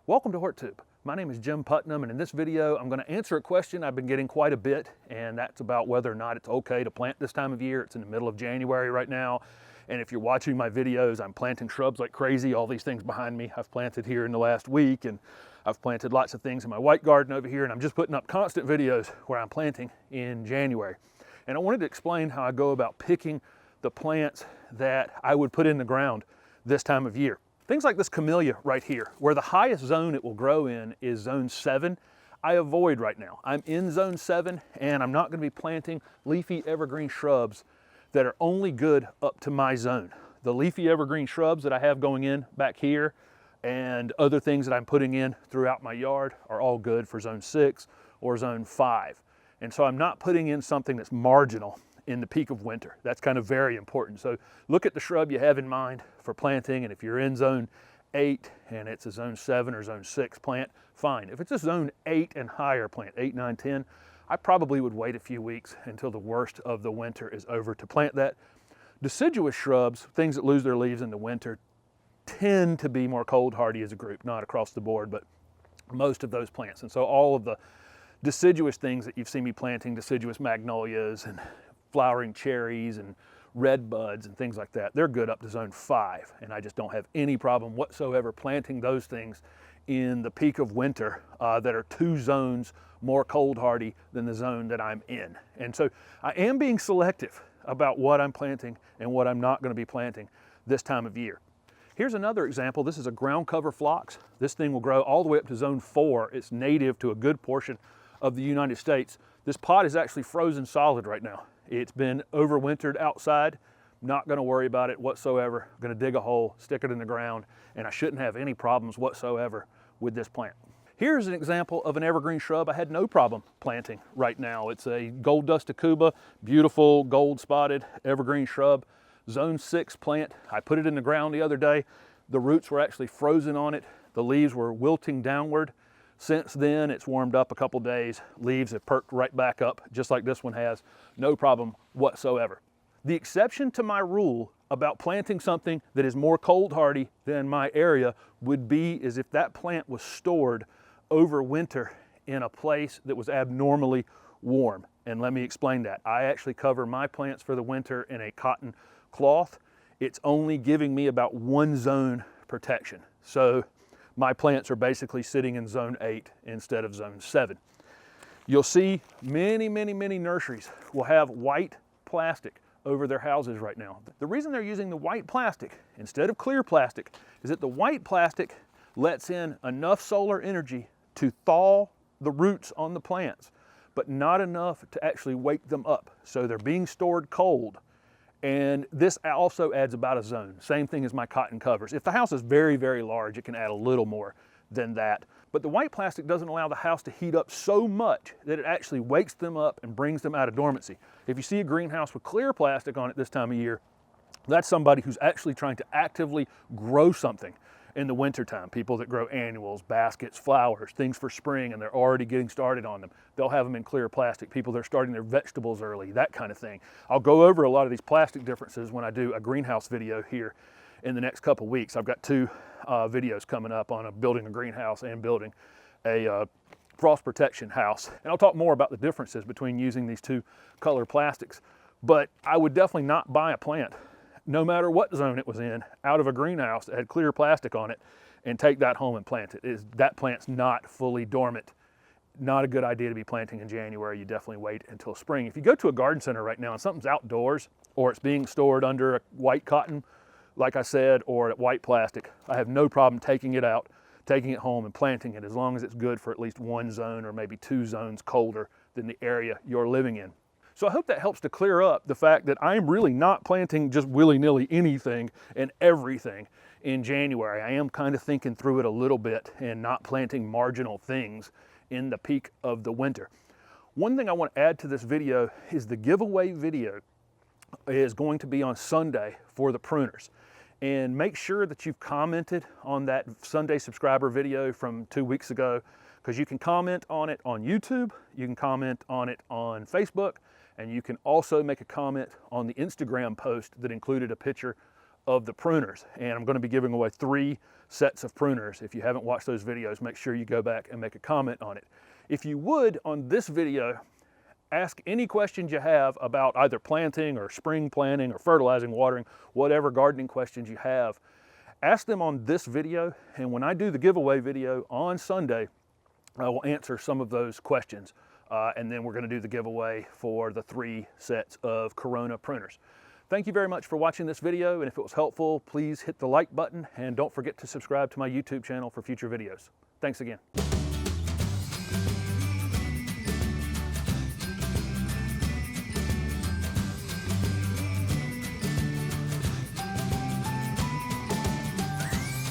Welcome to HortTube. My name is Jim Putnam, and in this video I'm going to answer a question I've been getting quite a bit, and that's about whether or not it's okay to plant this time of year. It's in the middle of January right now, and if you're watching my videos, I'm planting shrubs like crazy. All these things behind me I've planted here in the last week, and I've planted lots of things in my white garden over here, and I'm just putting up constant videos where I'm planting in January. And I wanted to explain how I go about picking the plants that I would put in the ground this time of year. Things like this Camellia right here, where the highest zone it will grow in is zone 7, I avoid right now. I'm in zone 7, and I'm not going to be planting leafy evergreen shrubs that are only good up to my zone. The leafy evergreen shrubs that I have going in back here and other things that I'm putting in throughout my yard are all good for zone 6 or zone 5. And so I'm not putting in something that's marginal in the peak of winter. That's kind of very important. So look at the shrub you have in mind for planting, and if you're in zone 8 and it's a zone 7 or zone 6 plant, fine. If it's a zone 8 and higher plant, 8, 9, 10, I probably would wait a few weeks until the worst of the winter is over to plant that. Deciduous shrubs, things that lose their leaves in the winter, tend to be more cold hardy as a group, not across the board, but most of those plants. And so all of the deciduous things that you've seen me planting, deciduous magnolias and flowering cherries and red buds and things like that, they're good up to zone 5, and I just don't have any problem whatsoever planting those things in the peak of winter that are 2 zones more cold hardy than the zone that I'm in. And so I am being selective about what I'm planting and what I'm not going to be planting this time of year. Here's another example. This is a ground cover phlox. This thing will grow all the way up to zone 4. It's native to a good portion of the United States. This pot is actually frozen solid right now. It's been overwintered outside. Not going to worry about it whatsoever. I'm going to dig a hole, stick it in the ground, and I shouldn't have any problems whatsoever with this plant. Here's an example of an evergreen shrub I had no problem planting right now. It's a gold dust tacuba, beautiful gold spotted evergreen shrub, zone 6 plant. I put it in the ground the other day. The roots were actually frozen on it. The leaves were wilting downward. Since then, it's warmed up a couple days. Leaves have perked right back up, just like this one has. No problem whatsoever. The exception to my rule about planting something that is more cold hardy than my area would be is if that plant was stored over winter in a place that was abnormally warm. And let me explain that. I actually cover my plants for the winter in a cotton cloth. It's only giving me about 1 zone protection. So my plants are basically sitting in zone 8 instead of zone 7. You'll see many nurseries will have white plastic over their houses right now. The reason they're using the white plastic instead of clear plastic is that the white plastic lets in enough solar energy to thaw the roots on the plants, but not enough to actually wake them up. So they're being stored cold. And this also adds about a zone. Same thing as my cotton covers. If the house is very large, it can add a little more than that. But the white plastic doesn't allow the house to heat up so much that it actually wakes them up and brings them out of dormancy. If you see a greenhouse with clear plastic on it this time of year, that's somebody who's actually trying to actively grow something in the wintertime. People that grow annuals, baskets, flowers, things for spring, and they're already getting started on them. They'll have them in clear plastic. People that are starting their vegetables early, that kind of thing. I'll go over a lot of these plastic differences when I do a greenhouse video here in the next couple weeks. I've got 2 videos coming up on building a greenhouse and building a frost protection house. And I'll talk more about the differences between using these 2 color plastics. But I would definitely not buy a plant, no matter what zone it was in, out of a greenhouse that had clear plastic on it and take that home and plant it. That plant's not fully dormant. Not a good idea to be planting in January. You definitely wait until spring. If you go to a garden center right now and something's outdoors, or it's being stored under a white cotton, like I said, or white plastic, I have no problem taking it out, taking it home and planting it, as long as it's good for at least 1 zone or maybe 2 zones colder than the area you're living in. So I hope that helps to clear up the fact that I'm really not planting just willy-nilly anything and everything in January. I am kind of thinking through it a little bit and not planting marginal things in the peak of the winter. One thing I want to add to this video is the giveaway video is going to be on Sunday for the pruners. And make sure that you've commented on that Sunday subscriber video from 2 weeks ago, because you can comment on it on YouTube, you can comment on it on Facebook, and you can also make a comment on the Instagram post that included a picture of the pruners. And I'm going to be giving away 3 sets of pruners. If you haven't watched those videos, make sure you go back and make a comment on it. If you would, on this video, ask any questions you have about either planting or spring planting or fertilizing, watering, whatever gardening questions you have. Ask them on this video, and when I do the giveaway video on Sunday, I will answer some of those questions. And then we're going to do the giveaway for the 3 sets of Corona pruners. Thank you very much for watching this video, and if it was helpful, please hit the like button and don't forget to subscribe to my YouTube channel for future videos. Thanks again.